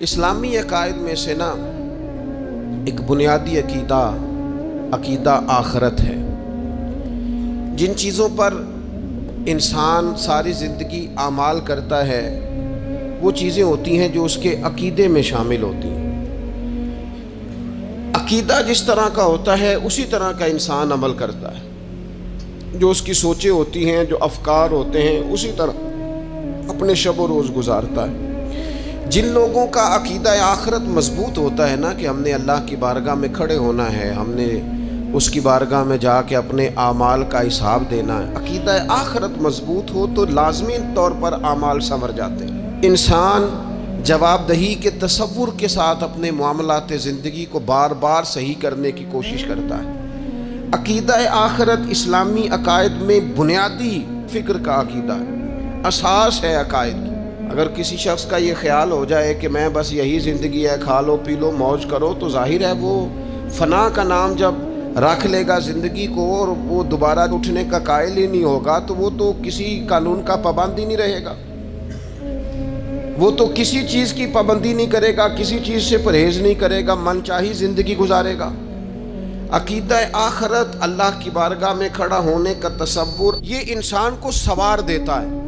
اسلامی عقائد میں سے نا ایک بنیادی عقیدہ آخرت ہے۔ جن چیزوں پر انسان ساری زندگی اعمال کرتا ہے وہ چیزیں ہوتی ہیں جو اس کے عقیدے میں شامل ہوتی ہیں۔ عقیدہ جس طرح کا ہوتا ہے اسی طرح کا انسان عمل کرتا ہے۔ جو اس کی سوچیں ہوتی ہیں، جو افکار ہوتے ہیں، اسی طرح اپنے شب و روز گزارتا ہے۔ جن لوگوں کا عقیدہ آخرت مضبوط ہوتا ہے نا کہ ہم نے اللہ کی بارگاہ میں کھڑے ہونا ہے، ہم نے اس کی بارگاہ میں جا کے اپنے اعمال کا حساب دینا ہے، عقیدہ آخرت مضبوط ہو تو لازمی طور پر اعمال سنور جاتے ہیں۔ انسان جواب دہی کے تصور کے ساتھ اپنے معاملات زندگی کو بار بار صحیح کرنے کی کوشش کرتا ہے۔ عقیدہ آخرت اسلامی عقائد میں بنیادی فکر کا عقیدہ ہے، اساس ہے عقائد کی۔ اگر کسی شخص کا یہ خیال ہو جائے کہ میں بس یہی زندگی ہے، کھا لو پی لو موج کرو، تو ظاہر ہے وہ فنا کا نام جب رکھ لے گا زندگی کو اور وہ دوبارہ اٹھنے کا قائل ہی نہیں ہوگا تو وہ تو کسی قانون کا پابند ہی نہیں رہے گا، وہ تو کسی چیز کی پابندی نہیں کرے گا، کسی چیز سے پرہیز نہیں کرے گا، من چاہی زندگی گزارے گا۔ عقیدہ آخرت، اللہ کی بارگاہ میں کھڑا ہونے کا تصور، یہ انسان کو سوار دیتا ہے۔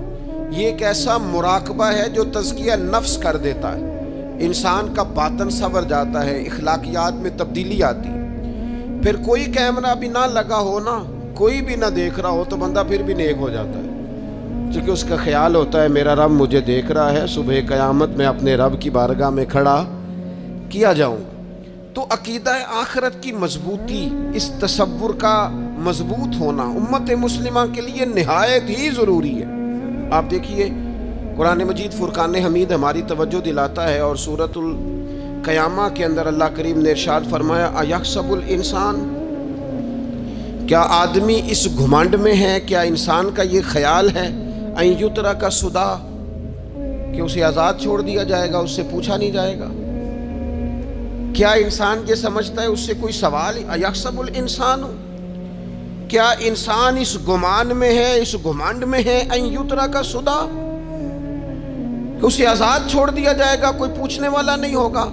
یہ ایک ایسا مراقبہ ہے جو تزکیہ نفس کر دیتا ہے، انسان کا باطن سنور جاتا ہے، اخلاقیات میں تبدیلی آتی ہے۔ پھر کوئی کیمرہ بھی نہ لگا ہو نا، کوئی بھی نہ دیکھ رہا ہو تو بندہ پھر بھی نیک ہو جاتا ہے، کیونکہ اس کا خیال ہوتا ہے میرا رب مجھے دیکھ رہا ہے، صبح قیامت میں اپنے رب کی بارگاہ میں کھڑا کیا جاؤں گا۔ تو عقیدہ آخرت کی مضبوطی، اس تصور کا مضبوط ہونا امت مسلمہ کے لیے نہایت ہی ضروری ہے۔ آپ دیکھیے قرآن مجید فرقان حمید ہماری توجہ دلاتا ہے، اور سورۃ القیامہ کے اندر اللہ کریم نے ارشاد فرمایا ایحسب الانسان، کیا آدمی اس گھمنڈ میں ہے، کیا انسان کا یہ خیال ہے ان یترک سدی، کہ اسے آزاد چھوڑ دیا جائے گا، اس سے پوچھا نہیں جائے گا؟ کیا انسان یہ سمجھتا ہے اس سے کوئی سوال؟ ایحسب الانسان، کیا انسان اس گمان میں ہے، اس گھمنڈ میں ہے ان یترک سدی، کہ اسے آزاد چھوڑ دیا جائے گا، کوئی پوچھنے والا نہیں ہوگا؟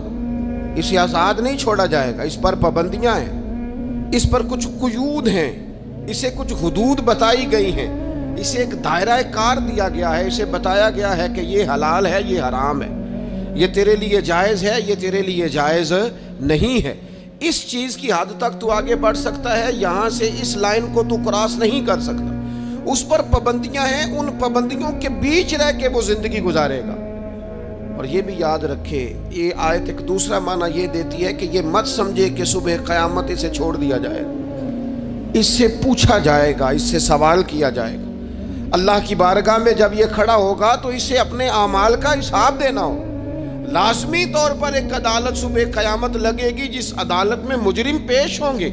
اسے آزاد نہیں چھوڑا جائے گا، اس پر پابندیاں ہیں، اس پر کچھ قیود ہیں، اسے کچھ حدود بتائی گئی ہیں، اسے ایک دائرہ کار دیا گیا ہے، اسے بتایا گیا ہے کہ یہ حلال ہے، یہ حرام ہے، یہ تیرے لیے جائز ہے، یہ تیرے لیے جائز نہیں ہے۔ اس چیز کی حد تک تو آگے بڑھ سکتا ہے، یہاں سے اس لائن کو تو کراس نہیں کر سکتا، اس پر پابندیاں ہیں، ان پابندیوں کے بیچ رہ کے وہ زندگی گزارے گا۔ اور یہ بھی یاد رکھے، یہ آیت ایک دوسرا معنی یہ دیتی ہے کہ یہ مت سمجھے کہ صبح قیامت اسے چھوڑ دیا جائے گا، اس سے پوچھا جائے گا، اس سے سوال کیا جائے گا۔ اللہ کی بارگاہ میں جب یہ کھڑا ہوگا تو اسے اپنے اعمال کا حساب دینا ہو۔ لازمی طور پر ایک عدالت صبح قیامت لگے گی، جس عدالت میں مجرم پیش ہوں گے،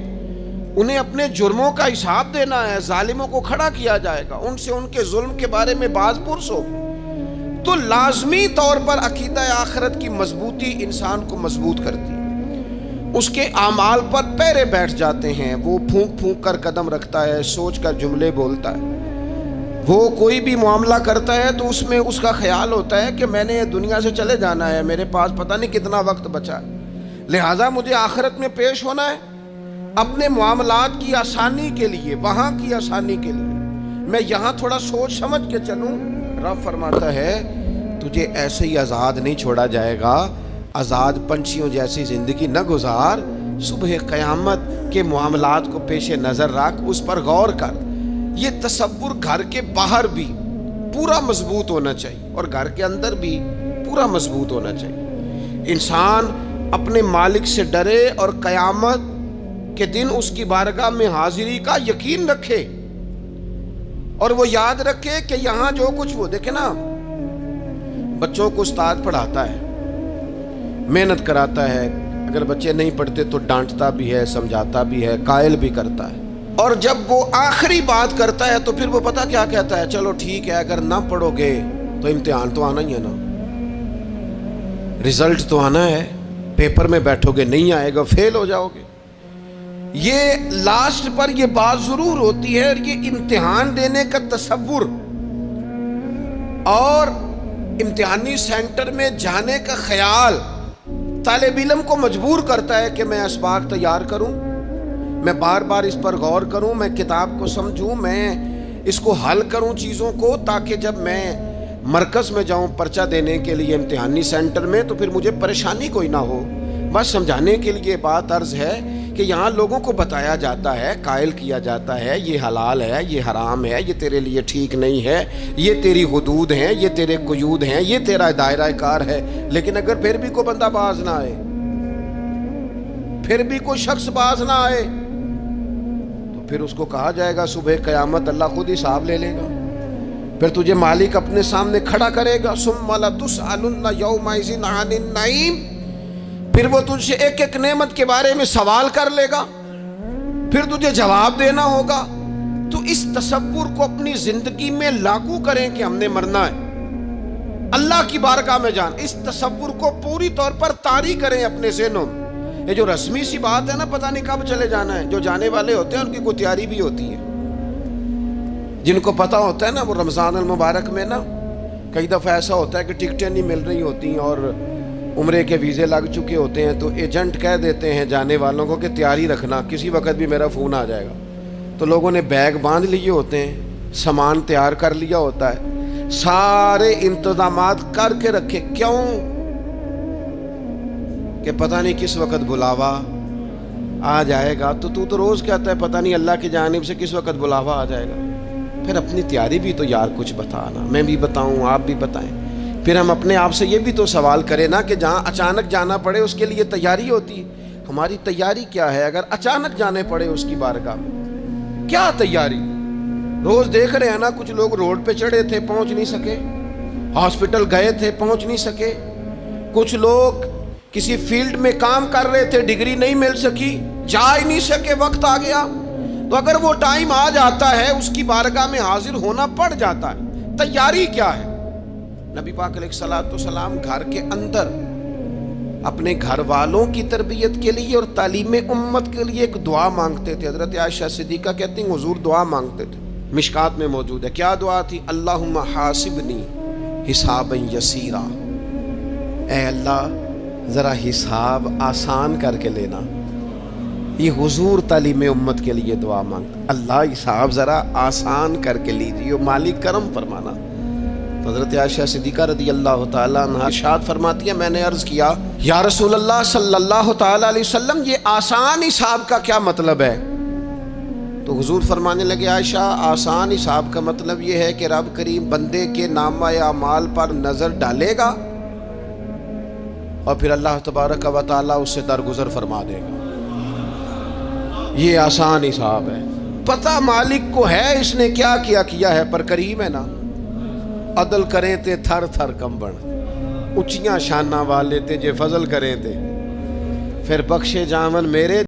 انہیں اپنے جرموں کا حساب دینا ہے، ظالموں کو کھڑا کیا جائے گا، ان سے ان کے ظلم کے بارے میں باز پرس ہو۔ تو لازمی طور پر عقیدہ آخرت کی مضبوطی انسان کو مضبوط کرتی ہے، اس کے اعمال پر پیرے بیٹھ جاتے ہیں، وہ پھونک پھونک کر قدم رکھتا ہے، سوچ کر جملے بولتا ہے، وہ کوئی بھی معاملہ کرتا ہے تو اس میں اس کا خیال ہوتا ہے کہ میں نے دنیا سے چلے جانا ہے، میرے پاس پتہ نہیں کتنا وقت بچا ہے، لہٰذا مجھے آخرت میں پیش ہونا ہے اپنے معاملات کی آسانی کے لیے، وہاں کی آسانی کے لیے میں یہاں تھوڑا سوچ سمجھ کے چلوں۔ رب فرماتا ہے تجھے ایسے ہی آزاد نہیں چھوڑا جائے گا، آزاد پنچھیوں جیسی زندگی نہ گزار، صبح قیامت کے معاملات کو پیش نظر رکھ، اس پر غور کر۔ یہ تصور گھر کے باہر بھی پورا مضبوط ہونا چاہیے اور گھر کے اندر بھی پورا مضبوط ہونا چاہیے۔ انسان اپنے مالک سے ڈرے اور قیامت کے دن اس کی بارگاہ میں حاضری کا یقین رکھے، اور وہ یاد رکھے کہ یہاں جو کچھ، وہ دیکھے نا بچوں کو استاد پڑھاتا ہے، محنت کراتا ہے، اگر بچے نہیں پڑھتے تو ڈانٹتا بھی ہے، سمجھاتا بھی ہے، قائل بھی کرتا ہے، اور جب وہ آخری بات کرتا ہے تو پھر وہ پتہ کیا کہتا ہے؟ چلو ٹھیک ہے، اگر نہ پڑھو گے تو امتحان تو آنا ہی ہے نا، رزلٹ تو آنا ہے، پیپر میں بیٹھو گے نہیں آئے گا، فیل ہو جاؤ گے۔ یہ لاسٹ پر یہ بات ضرور ہوتی ہے، یہ امتحان دینے کا تصور اور امتحانی سینٹر میں جانے کا خیال طالب علم کو مجبور کرتا ہے کہ میں اسباق تیار کروں، میں بار بار اس پر غور کروں، میں کتاب کو سمجھوں، میں اس کو حل کروں چیزوں کو، تاکہ جب میں مرکز میں جاؤں پرچہ دینے کے لیے امتحانی سینٹر میں تو پھر مجھے پریشانی کوئی نہ ہو۔ بس سمجھانے کے لیے بات عرض ہے کہ یہاں لوگوں کو بتایا جاتا ہے، قائل کیا جاتا ہے یہ حلال ہے، یہ حرام ہے، یہ تیرے لیے ٹھیک نہیں ہے، یہ تیری حدود ہیں، یہ تیرے قیود ہیں، یہ تیرا دائرہ کار ہے۔ لیکن اگر پھر بھی کوئی بندہ باز نہ آئے، پھر بھی کوئی شخص باز نہ آئے، تو پھر اس کو کہا جائے گا صبح قیامت اللہ خود حساب لے لے گا، پھر تجھے مالک اپنے سامنے کھڑا کرے گا۔ ثم لتسألن یومئذ عن النعیم، پھر وہ تجھ سے ایک ایک نعمت کے بارے میں سوال کر لے گا، پھر تجھے جواب دینا ہوگا۔ تو اس تصور کو اپنی زندگی میں لاگو کریں کہ ہم نے مرنا ہے، اللہ کی بارگاہ میں جان، اس تصور کو پوری طور پر طاری کریں اپنے ذہنوں میں۔ یہ جو رسمی سی بات ہے نا، پتہ نہیں کب چلے جانا ہے، جو جانے والے ہوتے ہیں ان کی کوئی تیاری بھی ہوتی ہے۔ جن کو پتہ ہوتا ہے نا، وہ رمضان المبارک میں نا کئی دفعہ ایسا ہوتا ہے کہ ٹکٹیں نہیں مل رہی ہوتی ہیں اور عمرے کے ویزے لگ چکے ہوتے ہیں، تو ایجنٹ کہہ دیتے ہیں جانے والوں کو کہ تیاری رکھنا، کسی وقت بھی میرا فون آ جائے گا۔ تو لوگوں نے بیگ باندھ لیے ہوتے ہیں، سامان تیار کر لیا ہوتا ہے، سارے انتظامات کر کے رکھے، کیوں کہ پتہ نہیں کس وقت بلاوا آ جائے گا۔ تو روز کہتا ہے پتہ نہیں اللہ کی جانب سے کس وقت بلاوا آ جائے گا۔ پھر اپنی تیاری بھی تو یار کچھ بتانا، میں بھی بتاؤں، آپ بھی بتائیں۔ پھر ہم اپنے آپ سے یہ بھی تو سوال کریں نا کہ جہاں اچانک جانا پڑے اس کے لیے تیاری ہوتی ہے، ہماری تیاری کیا ہے؟ اگر اچانک جانے پڑے اس کی بارگاہ میں، کیا تیاری؟ روز دیکھ رہے ہیں نا، کچھ لوگ روڈ پہ چڑھے تھے پہنچ نہیں سکے، ہاسپٹل گئے تھے پہنچ نہیں سکے، کچھ لوگ کسی فیلڈ میں کام کر رہے تھے، ڈگری نہیں مل سکی، جا ہی نہیں سکے، وقت آ گیا۔ تو اگر وہ ٹائم آ جاتا ہے اس کی بارگاہ میں حاضر ہونا پڑ جاتا ہے، تیاری کیا ہے؟ نبی پاک علیہ الصلوۃ والسلام گھر کے اندر اپنے گھر والوں کی تربیت کے لیے اور تعلیم امت کے لیے ایک دعا مانگتے تھے۔ حضرت عائشہ صدیقہ کہتی ہیں حضور دعا مانگتے تھے، مشکات میں موجود ہے۔ کیا دعا تھی؟ اللہم حاسبنی حسابا یسیرا، اے اللہ ذرا حساب آسان کر کے لینا۔ یہ حضور تعلیم امت کے لیے دعا مانگتا، اللہ حساب ذرا آسان کر کے لیجیے، مالک کرم فرمانا۔ حضرت عائشہ صدیقہ رضی اللہ تعالیٰ عنہ ارشاد فرماتی ہے، میں نے عرض کیا یا رسول اللہ صلی اللہ تعالیٰ علیہ وسلم یہ آسان حساب کا کیا مطلب ہے؟ تو حضور فرمانے لگے عائشہ آسان حساب کا مطلب یہ ہے کہ رب کریم بندے کے نامہ اعمال پر نظر ڈالے گا اور پھر اللہ تبارک و تعالیٰ اس سے درگزر فرما دے گا۔ یہ آسان حساب ہے، پتہ مالک کو ہے اس نے کیا کیا ہے، پر کریم ہے نا۔ عدل کریں تے تھر تھر کمبن، اچیاں شانہ والے تے جے فضل کریں تے پھر بخشے جاون میرے